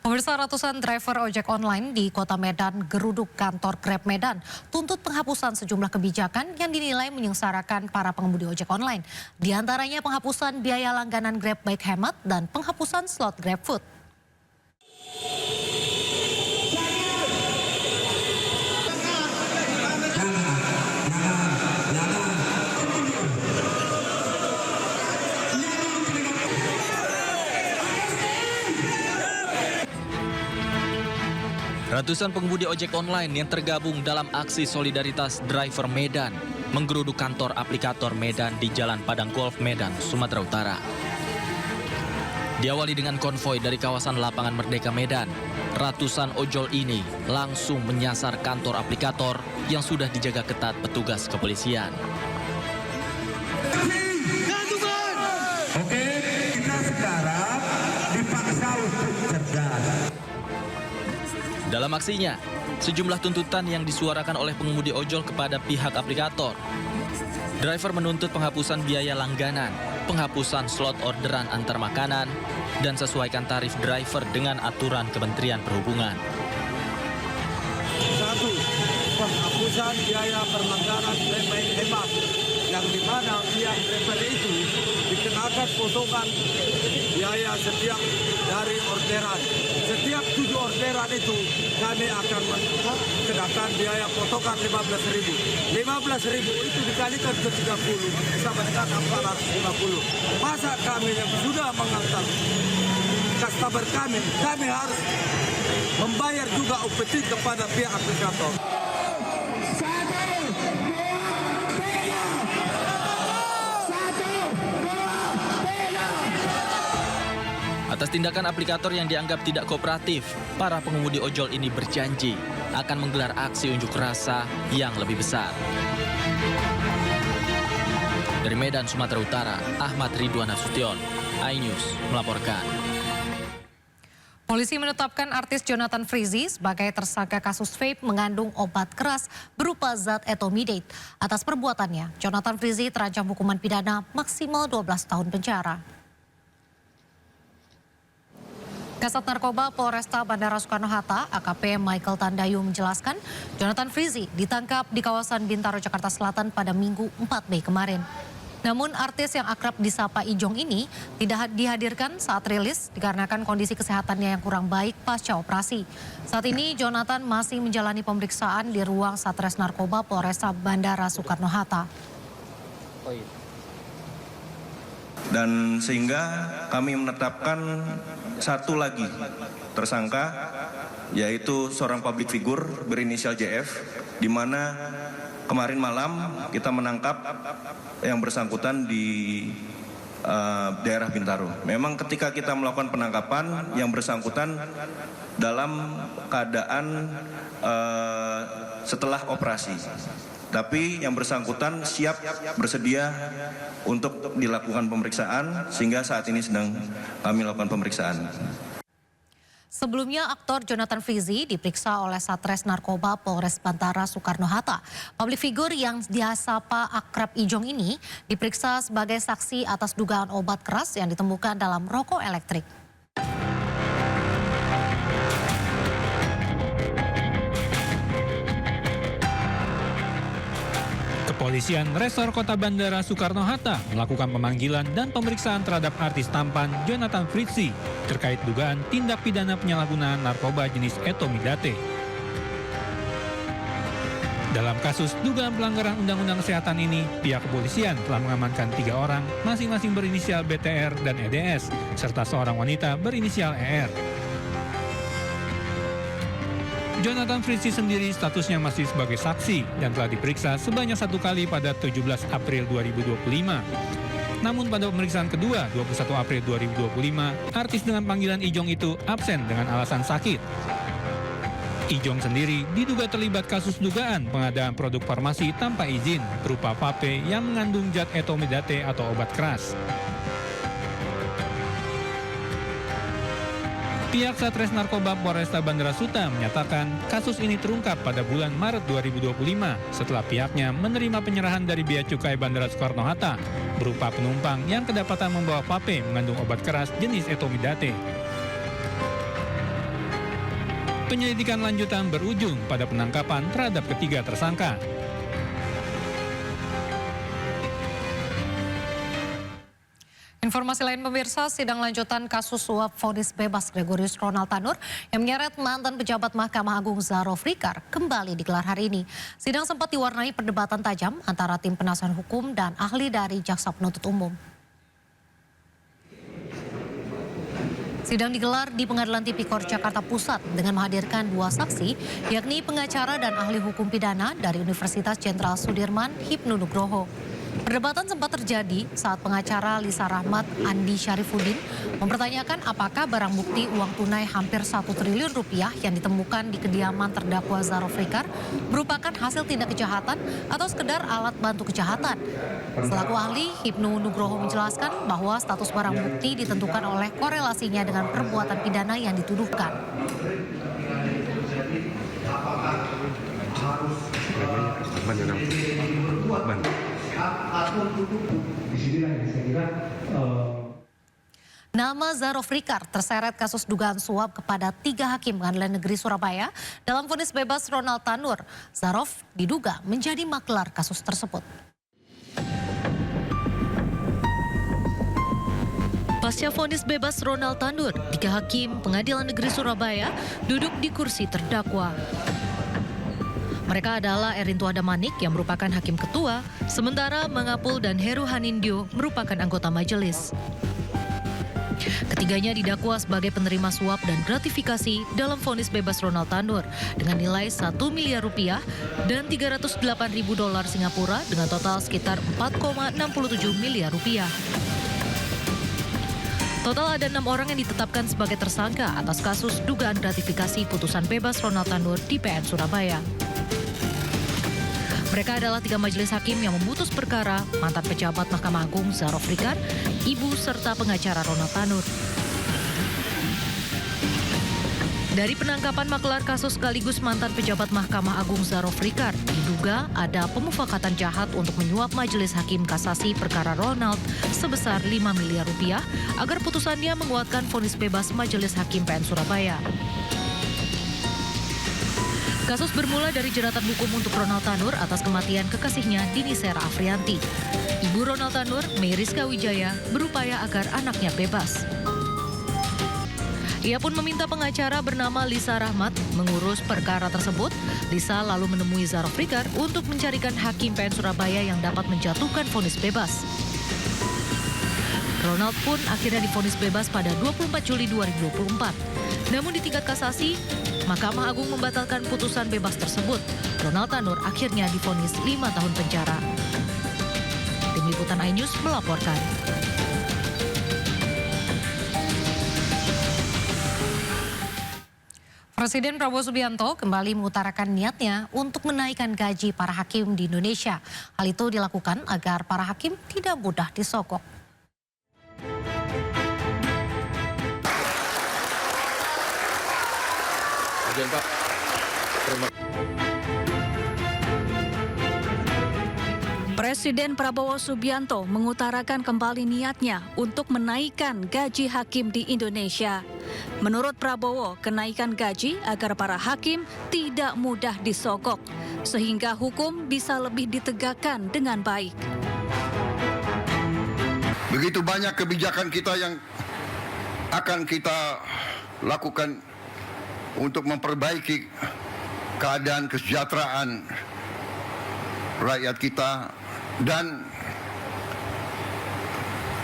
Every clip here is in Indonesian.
Pemirsa, ratusan driver ojek online di Kota Medan geruduk kantor Grab Medan tuntut penghapusan sejumlah kebijakan yang dinilai menyengsarakan para pengemudi ojek online. Di antaranya penghapusan biaya langganan Grab Bike Hemat dan penghapusan slot GrabFood. Ratusan pengemudi ojek online yang tergabung dalam aksi solidaritas driver Medan menggeruduk kantor aplikator Medan di Jalan Padang Golf Medan, Sumatera Utara. Diawali dengan konvoi dari kawasan Lapangan Merdeka Medan, ratusan ojol ini langsung menyasar kantor aplikator yang sudah dijaga ketat petugas kepolisian. Oke, kita sekarang dipaksa untuk cerdas. Dalam aksinya, sejumlah tuntutan yang disuarakan oleh pengemudi ojol kepada pihak aplikator. Driver menuntut penghapusan biaya langganan, penghapusan slot orderan antar makanan, dan sesuaikan tarif driver dengan aturan Kementerian Perhubungan. 1. Penghapusan biaya perlangganan Grab Bike Hemat, yang dimana pihak driver itu dikenakan potongan biaya setiap dari orderan. Setiap 7 orderan itu kami akan kenakan biaya potongan 15.000. 15.000 itu dikalikan ke 30 sama dengan 450. Masa kami yang sudah mengantar customer kami harus membayar juga UPT kepada pihak aplikator. Atas tindakan aplikator yang dianggap tidak kooperatif, para pengemudi ojol ini berjanji akan menggelar aksi unjuk rasa yang lebih besar. Dari Medan, Sumatera Utara, Ahmad Ridwan Nasution, iNews melaporkan. Polisi menetapkan artis Jonathan Frizzy sebagai tersangka kasus vape mengandung obat keras berupa zat etomidate. Atas perbuatannya, Jonathan Frizzy terancam hukuman pidana maksimal 12 tahun penjara. Kasat Narkoba Polresta Bandara Soekarno-Hatta, AKP Michael Tandayu menjelaskan, Jonathan Frizzy ditangkap di kawasan Bintaro, Jakarta Selatan pada Minggu 4 Mei kemarin. Namun artis yang akrab disapa Ijong ini tidak dihadirkan saat rilis dikarenakan kondisi kesehatannya yang kurang baik pasca operasi. Saat ini Jonathan masih menjalani pemeriksaan di ruang Satres Narkoba Polresta Bandara Soekarno-Hatta. Dan sehingga kami menetapkan satu lagi tersangka, yaitu seorang public figure berinisial JF, di mana kemarin malam kita menangkap yang bersangkutan di daerah Bintaro. Memang ketika kita melakukan penangkapan, yang bersangkutan dalam keadaan setelah operasi. Tapi yang bersangkutan siap bersedia untuk dilakukan pemeriksaan, sehingga saat ini sedang kami lakukan pemeriksaan. Sebelumnya aktor Jonathan Frizzy diperiksa oleh Satres Narkoba Polres Bandara Soekarno-Hatta. Public figure yang disapa akrab Ijong ini diperiksa sebagai saksi atas dugaan obat keras yang ditemukan dalam rokok elektrik. Kepolisian Resor Kota Bandara Soekarno-Hatta melakukan pemanggilan dan pemeriksaan terhadap artis tampan Jonathan Frizzy terkait dugaan tindak pidana penyalahgunaan narkoba jenis etomidate. Dalam kasus dugaan pelanggaran Undang-Undang Kesehatan ini, pihak kepolisian telah mengamankan 3 orang, masing-masing berinisial BTR dan EDS, serta seorang wanita berinisial ER. Jonathan Frizzy sendiri statusnya masih sebagai saksi dan telah diperiksa sebanyak 1 kali pada 17 April 2025. Namun pada pemeriksaan kedua 21 April 2025, artis dengan panggilan Ijong itu absen dengan alasan sakit. Ijong sendiri diduga terlibat kasus dugaan pengadaan produk farmasi tanpa izin berupa vape yang mengandung zat etomidate atau obat keras. Pihak Satres Narkoba Polresta Bandara Suta menyatakan kasus ini terungkap pada bulan Maret 2025 setelah pihaknya menerima penyerahan dari Bea Cukai Bandara Soekarno-Hatta berupa penumpang yang kedapatan membawa vape mengandung obat keras jenis etomidate. Penyelidikan lanjutan berujung pada penangkapan terhadap ketiga tersangka. Informasi lain pemirsa, sidang lanjutan kasus suap vonis bebas Gregorius Ronald Tanur yang menyeret mantan pejabat Mahkamah Agung Zarof Rikar kembali digelar hari ini. Sidang sempat diwarnai perdebatan tajam antara tim penasihat hukum dan ahli dari Jaksa Penuntut Umum. Sidang digelar di Pengadilan Tipikor Jakarta Pusat dengan menghadirkan dua saksi, yakni pengacara dan ahli hukum pidana dari Universitas Jenderal Sudirman, Hipnu Nugroho. Perdebatan sempat terjadi saat pengacara Lisa Rahmat Andi Syarifuddin mempertanyakan apakah barang bukti uang tunai hampir 1 triliun rupiah yang ditemukan di kediaman terdakwa Zarof Rikar merupakan hasil tindak kejahatan atau sekedar alat bantu kejahatan. Selaku ahli, Hipnu Nugroho menjelaskan bahwa status barang bukti ditentukan oleh korelasinya dengan perbuatan pidana yang dituduhkan. Nama Zarof Rikar terseret kasus dugaan suap kepada 3 hakim Pengadilan Negeri Surabaya. Dalam vonis bebas Ronald Tanur, Zarof diduga menjadi maklar kasus tersebut. Pasca vonis bebas Ronald Tanur, 3 hakim Pengadilan Negeri Surabaya duduk di kursi terdakwa. Mereka adalah Erintu Adamanik yang merupakan hakim ketua, sementara Mangapul dan Heru Hanindyo merupakan anggota majelis. Ketiganya didakwa sebagai penerima suap dan gratifikasi dalam vonis bebas Ronald Tanur dengan nilai 1 miliar rupiah dan 308 ribu dolar Singapura dengan total sekitar 4,67 miliar rupiah. Total ada 6 orang yang ditetapkan sebagai tersangka atas kasus dugaan gratifikasi putusan bebas Ronald Tanur di PN Surabaya. Mereka adalah 3 majelis hakim yang memutus perkara mantan pejabat Mahkamah Agung Zarof Rikar, ibu serta pengacara Ronald Tanur. Dari penangkapan maklar kasus sekaligus mantan pejabat Mahkamah Agung Zarof Rikar, diduga ada pemufakatan jahat untuk menyuap majelis hakim kasasi perkara Ronald sebesar 5 miliar rupiah agar putusannya menguatkan vonis bebas majelis hakim PN Surabaya. Kasus bermula dari jeratan hukum untuk Ronald Tanur atas kematian kekasihnya Dini Sera Afrianti. Ibu Ronald Tanur, Meriska Wijaya, berupaya agar anaknya bebas. Ia pun meminta pengacara bernama Lisa Rahmat mengurus perkara tersebut. Lisa lalu menemui Zarof Rikar untuk mencarikan hakim PN Surabaya yang dapat menjatuhkan vonis bebas. Ronald pun akhirnya divonis bebas pada 24 Juli 2024. Namun di tingkat kasasi, Mahkamah Agung membatalkan putusan bebas tersebut. Ronald Tanur akhirnya divonis 5 tahun penjara. Tim Liputan iNews melaporkan. Presiden Prabowo Subianto kembali mengutarakan niatnya untuk menaikkan gaji para hakim di Indonesia. Hal itu dilakukan agar para hakim tidak mudah disogok. Presiden Prabowo Subianto mengutarakan kembali niatnya untuk menaikkan gaji hakim di Indonesia. Menurut Prabowo, kenaikan gaji agar para hakim tidak mudah disogok, sehingga hukum bisa lebih ditegakkan dengan baik. Begitu banyak kebijakan kita yang akan kita lakukan untuk memperbaiki keadaan kesejahteraan rakyat kita dan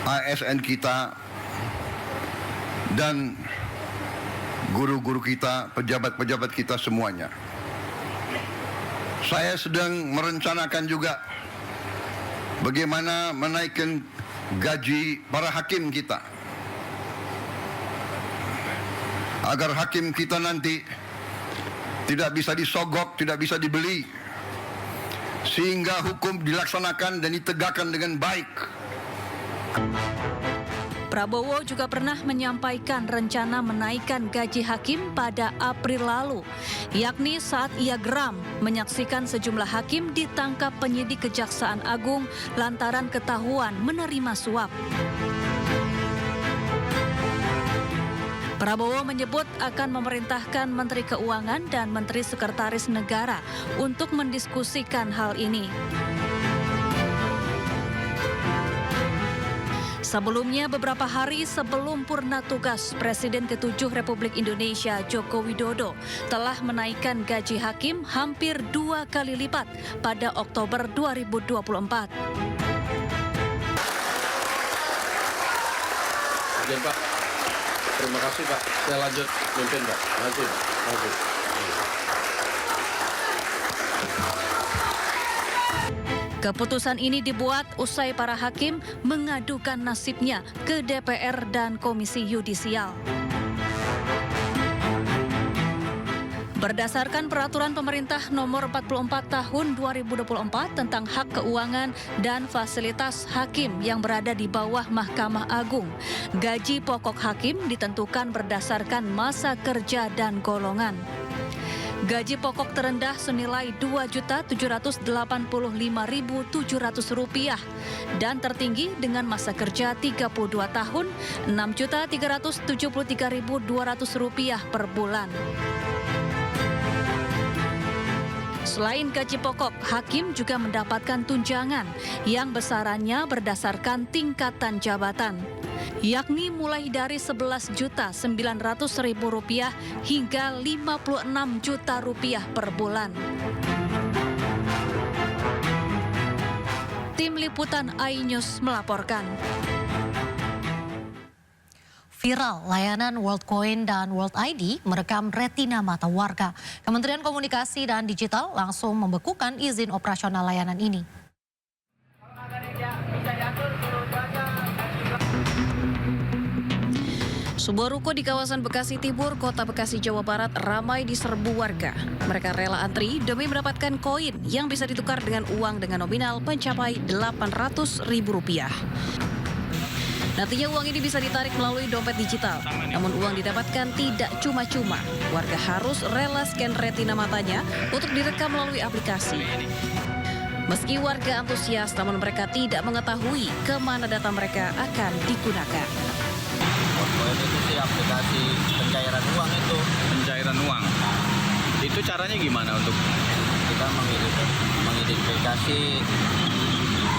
ASN kita dan guru-guru kita, pejabat-pejabat kita semuanya. Saya sedang merencanakan juga bagaimana menaikkan gaji para hakim kita, agar hakim kita nanti tidak bisa disogok, tidak bisa dibeli, sehingga hukum dilaksanakan dan ditegakkan dengan baik. Prabowo juga pernah menyampaikan rencana menaikkan gaji hakim pada April lalu, yakni saat ia geram menyaksikan sejumlah hakim ditangkap penyidik Kejaksaan Agung lantaran ketahuan menerima suap. Prabowo menyebut akan memerintahkan Menteri Keuangan dan Menteri Sekretaris Negara untuk mendiskusikan hal ini. Sebelumnya, beberapa hari sebelum purna tugas, Presiden ke-7 Republik Indonesia Joko Widodo telah menaikkan gaji hakim hampir 2 kali lipat pada Oktober 2024. Oke, Pak. Terima kasih, Pak. Saya lanjut mimpin, Pak. Lanjut. Keputusan ini dibuat usai para hakim mengadukan nasibnya ke DPR dan Komisi Yudisial. Berdasarkan Peraturan Pemerintah Nomor 44 Tahun 2024 tentang hak keuangan dan fasilitas hakim yang berada di bawah Mahkamah Agung, gaji pokok hakim ditentukan berdasarkan masa kerja dan golongan. Gaji pokok terendah senilai Rp2.785.700 dan tertinggi dengan masa kerja 32 tahun Rp6.373.200 per bulan. Selain gaji pokok, hakim juga mendapatkan tunjangan yang besarannya berdasarkan tingkatan jabatan, yakni mulai dari Rp11.900.000 hingga Rp56 juta per bulan. Tim Liputan iNews melaporkan. Viral, layanan WorldCoin dan World ID merekam retina mata warga. Kementerian Komunikasi dan Digital langsung membekukan izin operasional layanan ini. Sebuah ruko di kawasan Bekasi Timur, Kota Bekasi, Jawa Barat ramai diserbu warga. Mereka rela antri demi mendapatkan koin yang bisa ditukar dengan uang dengan nominal mencapai Rp800.000. Nantinya uang ini bisa ditarik melalui dompet digital. Namun uang didapatkan tidak cuma-cuma. Warga harus rela scan retina matanya untuk direkam melalui aplikasi. Meski warga antusias, namun mereka tidak mengetahui kemana data mereka akan digunakan. WorldCoin itu sih aplikasi pencairan uang itu. Pencairan uang. Itu caranya gimana untuk Kita mengidentifikasi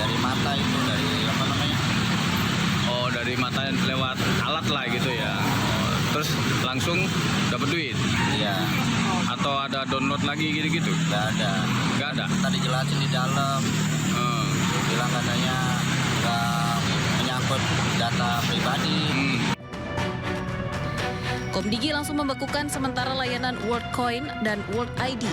dari mata itu, dari apa namanya? oh dari mata lewat alat lah gitu ya. Oh, terus langsung dapat duit. Iya, Atau ada download lagi gitu-gitu? nggak ada. Nggak ada. Tadi jelasin di dalam, bilang katanya nggak menyangkut data pribadi. Komdigi langsung membekukan sementara layanan WorldCoin dan World ID.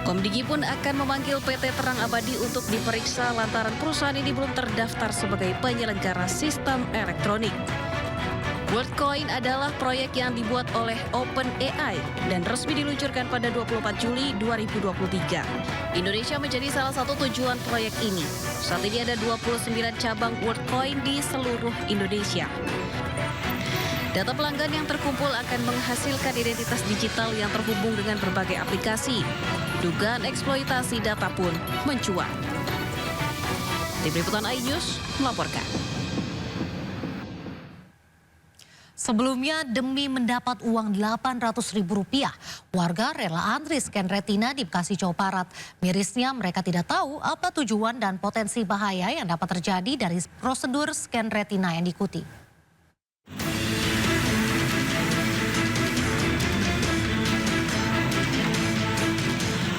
Komdigi pun akan memanggil PT Terang Abadi untuk diperiksa lantaran perusahaan ini belum terdaftar sebagai penyelenggara sistem elektronik. WorldCoin adalah proyek yang dibuat oleh OpenAI dan resmi diluncurkan pada 24 Juli 2023. Indonesia menjadi salah satu tujuan proyek ini. Saat ini ada 29 cabang WorldCoin di seluruh Indonesia. Data pelanggan yang terkumpul akan menghasilkan identitas digital yang terhubung dengan berbagai aplikasi. Dugaan eksploitasi data pun mencuat. Tim Liputan iNews melaporkan. Sebelumnya, demi mendapat uang Rp800.000, warga rela antri scan retina di Bekasi, Jawa Barat. Mirisnya, mereka tidak tahu apa tujuan dan potensi bahaya yang dapat terjadi dari prosedur scan retina yang diikuti.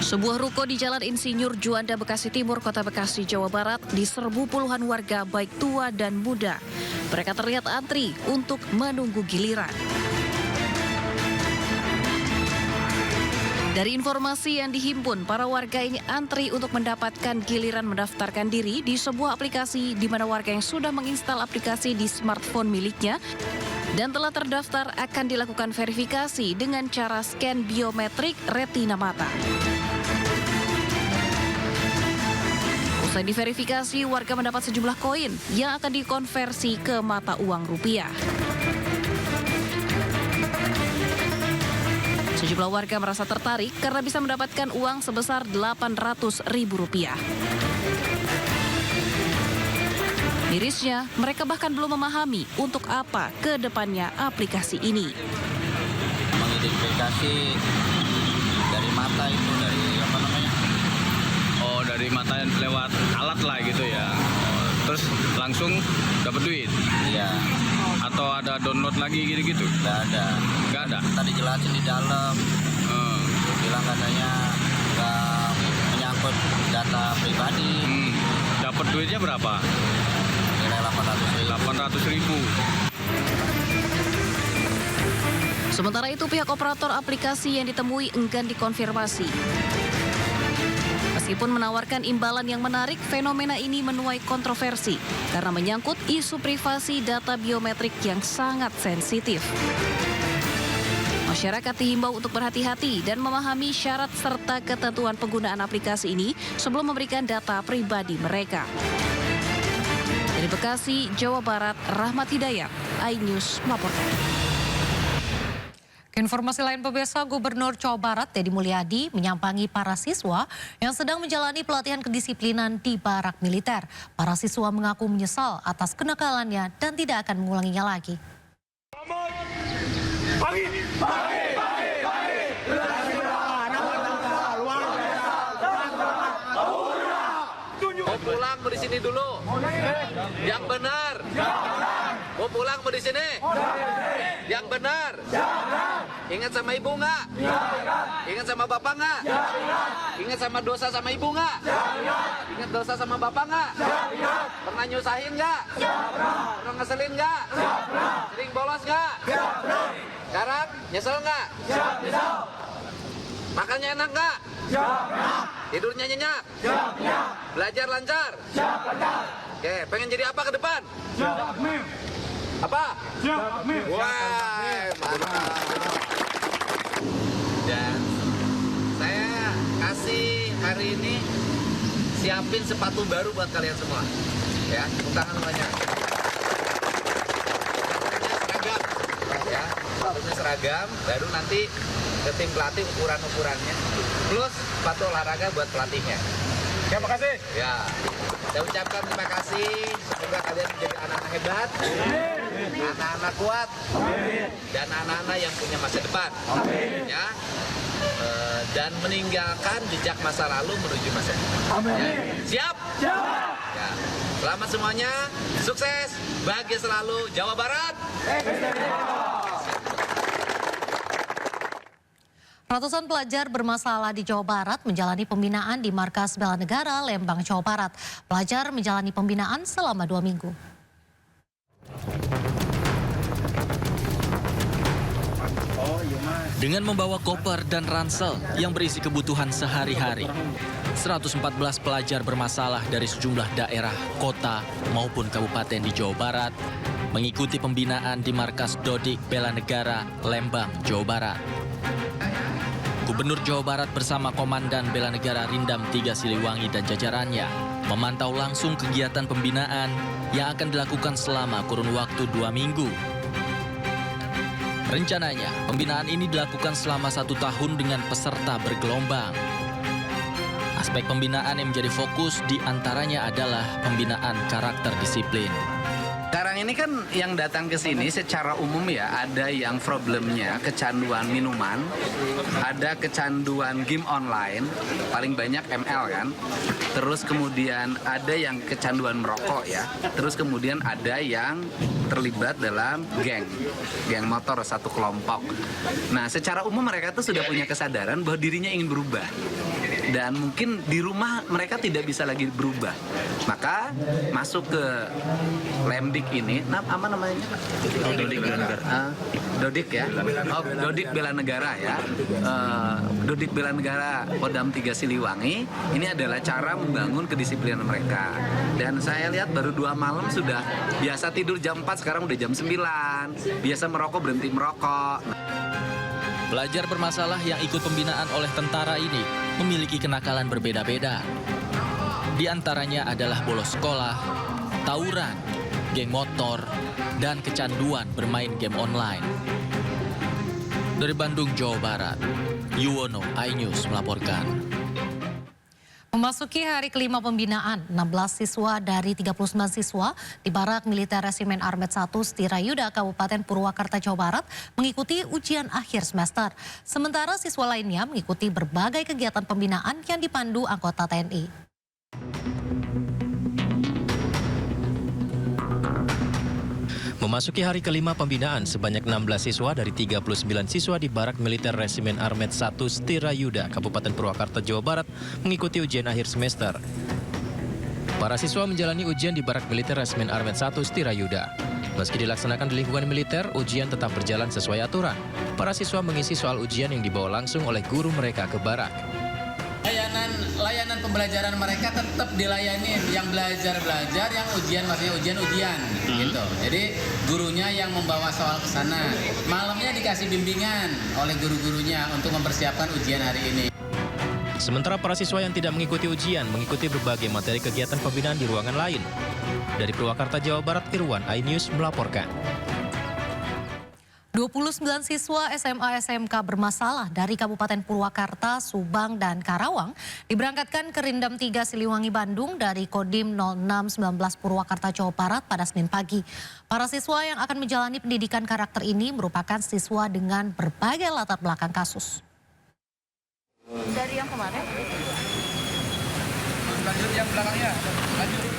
Sebuah ruko di Jalan Insinyur Juanda, Bekasi Timur, Kota Bekasi, Jawa Barat diserbu puluhan warga baik tua dan muda. Mereka terlihat antri untuk menunggu giliran. Dari informasi yang dihimpun, para warga ini antri untuk mendapatkan giliran mendaftarkan diri di sebuah aplikasi di mana warga yang sudah menginstal aplikasi di smartphone miliknya dan telah terdaftar akan dilakukan verifikasi dengan cara scan biometrik retina mata. Usai diverifikasi, warga mendapat sejumlah koin yang akan dikonversi ke mata uang rupiah. Sejumlah warga merasa tertarik karena bisa mendapatkan uang sebesar Rp800.000. Mirisnya, mereka bahkan belum memahami untuk apa ke depannya aplikasi ini. Mengidentifikasi dari mata itu, dari apa namanya? Oh, dari mata lewat alat lah gitu ya. Oh, terus langsung dapat duit. Iya, Atau ada download lagi gitu-gitu? nggak ada. Nggak ada. Tadi jelasin di dalam, bilang katanya nggak menyangkut data pribadi. Dapat duitnya berapa? Nilai 800.000. 800.000. Sementara itu pihak operator aplikasi yang ditemui enggan dikonfirmasi. Meskipun menawarkan imbalan yang menarik, fenomena ini menuai kontroversi karena menyangkut isu privasi data biometrik yang sangat sensitif. Masyarakat dihimbau untuk berhati-hati dan memahami syarat serta ketentuan penggunaan aplikasi ini sebelum memberikan data pribadi mereka. Dari Bekasi, Jawa Barat, Rahmat Hidayat, iNews melaporkan. Informasi lain pemirsa, Gubernur Jawa Barat Deddy Mulyadi menyambangi para siswa yang sedang menjalani pelatihan kedisiplinan di barak militer. Para siswa mengaku menyesal atas kenakalannya dan tidak akan mengulanginya lagi. Mau pulang mau di sini dulu. Yang benar. Mau pulang mau di sini. Yang benar. Ingat sama ibu nggak? Ingat sama bapak nggak? Ingat sama dosa sama ibu nggak? Ingat dosa sama bapak nggak? Pernah nyusahin nggak? Pernah ngeselin nggak? Sering bolos nggak? Sekarang nyesel nggak? Makannya enak nggak? Tidurnya nyenyak? Belajar lancar? Oke, pengen jadi apa ke depan? Apa? Wah, mantap. Dan saya kasih hari ini siapin sepatu baru buat kalian semua. Ya, tepuk tangan semuanya. Seragam. Ya, sepatunya seragam, baru nanti ke tim pelatih ukuran-ukurannya. Plus sepatu olahraga buat pelatihnya. Terima kasih. Ya, saya ucapkan terima kasih. Semoga kalian menjadi anak-anak hebat, anak-anak kuat, dan anak-anak yang punya masa depan. Ya, dan meninggalkan jejak masa lalu menuju masa depan. Ya. Siap? Ya. Selamat semuanya, sukses, bahagia selalu, Jawa Barat. Ratusan pelajar bermasalah di Jawa Barat menjalani pembinaan di Markas Bela Negara, Lembang, Jawa Barat. Pelajar menjalani pembinaan selama 2 minggu. Dengan membawa koper dan ransel yang berisi kebutuhan sehari-hari, 114 pelajar bermasalah dari sejumlah daerah, kota, maupun kabupaten di Jawa Barat mengikuti pembinaan di Markas Dodik Bela Negara, Lembang, Jawa Barat. Gubernur Jawa Barat bersama Komandan Bela Negara Rindam 3 Siliwangi dan jajarannya memantau langsung kegiatan pembinaan yang akan dilakukan selama kurun waktu 2 minggu. Rencananya, pembinaan ini dilakukan selama 1 tahun dengan peserta bergelombang. Aspek pembinaan yang menjadi fokus diantaranya adalah pembinaan karakter disiplin. Sekarang ini kan yang datang ke sini secara umum ya, ada yang problemnya kecanduan minuman, ada kecanduan game online, paling banyak ML kan. Terus kemudian ada yang kecanduan merokok ya. Terus kemudian ada yang terlibat dalam geng motor satu kelompok. Nah, secara umum mereka tuh sudah punya kesadaran bahwa dirinya ingin berubah. Dan mungkin di rumah mereka tidak bisa lagi berubah. Maka masuk ke Lemdik ini, apa namanya? Dodik Bela Negara. Dodik ya. Oh, Dodik Bela Negara ya. Dodik Bela Negara Kodam 3 Siliwangi. Ini adalah cara membangun kedisiplinan mereka. Dan saya lihat baru 2 malam sudah biasa tidur jam 4, sekarang udah jam 9. Biasa merokok berhenti merokok. Pelajar bermasalah yang ikut pembinaan oleh tentara ini memiliki kenakalan berbeda-beda. Di antaranya adalah bolos sekolah, tawuran, geng motor, dan kecanduan bermain game online. Dari Bandung, Jawa Barat, Yuwono, iNews melaporkan. Memasuki hari kelima pembinaan, 16 siswa dari 39 siswa di Barak Militer Resimen Armet 1 Setirayuda, Kabupaten Purwakarta, Jawa Barat mengikuti ujian akhir semester. Sementara siswa lainnya mengikuti berbagai kegiatan pembinaan yang dipandu anggota TNI. Memasuki hari kelima pembinaan, sebanyak 16 siswa dari 39 siswa di Barak Militer Resimen Armet 1 Setirayuda, Kabupaten Purwakarta, Jawa Barat mengikuti ujian akhir semester. Para siswa menjalani ujian di Barak Militer Resimen Armet 1 Setirayuda. Meski dilaksanakan di lingkungan militer, ujian tetap berjalan sesuai aturan. Para siswa mengisi soal ujian yang dibawa langsung oleh guru mereka ke barak. Layanan pembelajaran mereka tetap dilayani, yang belajar, yang ujian maksudnya ujian gitu. Jadi gurunya yang membawa soal ke sana. Malamnya dikasih bimbingan oleh guru-gurunya untuk mempersiapkan ujian hari ini. Sementara para siswa yang tidak mengikuti ujian mengikuti berbagai materi kegiatan pembinaan di ruangan lain. Dari Purwakarta, Jawa Barat, Irwan, iNews melaporkan. 29 siswa SMA SMK bermasalah dari Kabupaten Purwakarta, Subang, dan Karawang diberangkatkan ke Rindam 3 Siliwangi, Bandung dari Kodim 0619 Purwakarta, Jawa Barat pada Senin pagi. Para siswa yang akan menjalani pendidikan karakter ini merupakan siswa dengan berbagai latar belakang kasus. Dari yang kemarin?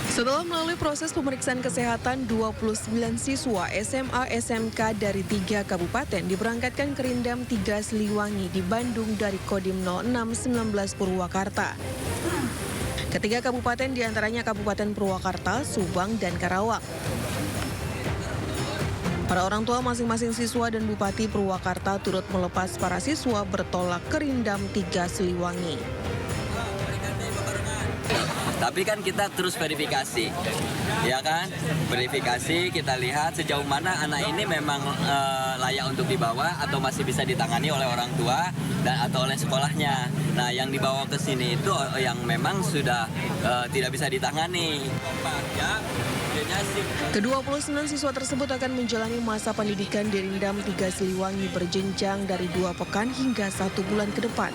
Setelah melalui proses pemeriksaan kesehatan, 29 siswa SMA SMK dari 3 kabupaten diberangkatkan ke Rindam 3 Siliwangi di Bandung dari Kodim 0619 Purwakarta. Ketiga kabupaten diantaranya Kabupaten Purwakarta, Subang, dan Karawang. Para orang tua masing-masing siswa dan Bupati Purwakarta turut melepas para siswa bertolak ke Rindam 3 Siliwangi. Tapi kan kita terus verifikasi, ya kan? Verifikasi, kita lihat sejauh mana anak ini memang layak untuk dibawa atau masih bisa ditangani oleh orang tua dan atau oleh sekolahnya. Nah, yang dibawa ke sini itu yang memang sudah tidak bisa ditangani. Ke-29 siswa tersebut akan menjalani masa pendidikan di Rindam 3 Siliwangi berjenjang dari 2 pekan hingga 1 bulan ke depan.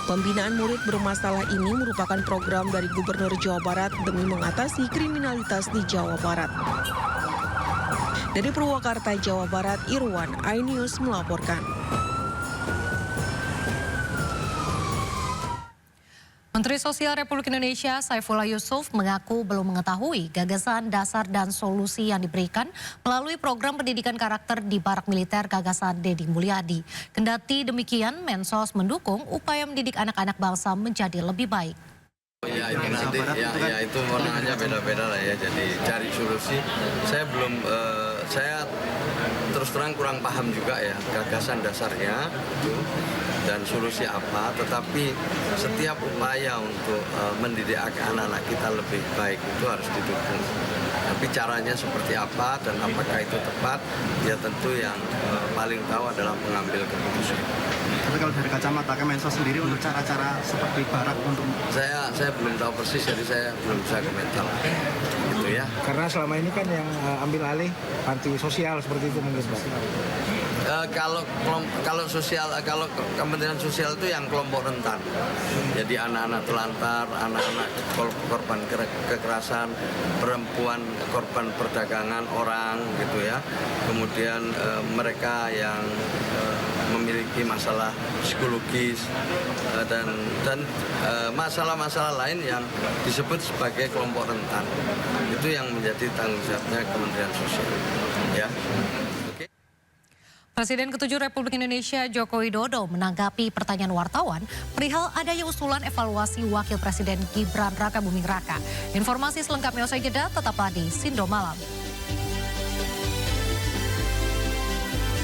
Pembinaan murid bermasalah ini merupakan program dari Gubernur Jawa Barat demi mengatasi kriminalitas di Jawa Barat. Dari Purwakarta, Jawa Barat, Irwan, iNews melaporkan. Menteri Sosial Republik Indonesia Saifullah Yusuf mengaku belum mengetahui gagasan dasar dan solusi yang diberikan melalui program pendidikan karakter di Barak Militer gagasan Deddy Mulyadi. Kendati demikian, Mensos mendukung upaya mendidik anak-anak bangsa menjadi lebih baik. Ya itu nanti, ya itu warnanya beda-beda lah ya, jadi cari solusi. Saya terus terang kurang paham juga ya gagasan dasarnya itu dan solusi apa, tetapi setiap upaya untuk mendidik anak-anak kita lebih baik itu harus didukung. Tapi caranya seperti apa dan apakah itu tepat, ya tentu yang paling tahu adalah pengambil keputusan. Tapi kalau dari kacamata Kemensos sendiri untuk cara-cara seperti Barak untuk... Saya belum tahu persis, jadi saya belum bisa komentar. Gitu ya. Karena selama ini kan yang ambil alih panti sosial seperti itu mungkin Pak. Kalau Kementerian Sosial itu yang kelompok rentan. Jadi anak-anak telantar, anak-anak korban kekerasan, perempuan korban perdagangan orang gitu ya. Kemudian mereka yang memiliki masalah psikologis dan masalah-masalah lain yang disebut sebagai kelompok rentan. Itu yang menjadi tanggung jawabnya Kementerian Sosial. Ya. Presiden ke-7 Republik Indonesia Joko Widodo menanggapi pertanyaan wartawan perihal adanya usulan evaluasi Wakil Presiden Gibran Raka Buming Raka. Informasi selengkapnya usai jeda, tetaplah di Sindo Malam.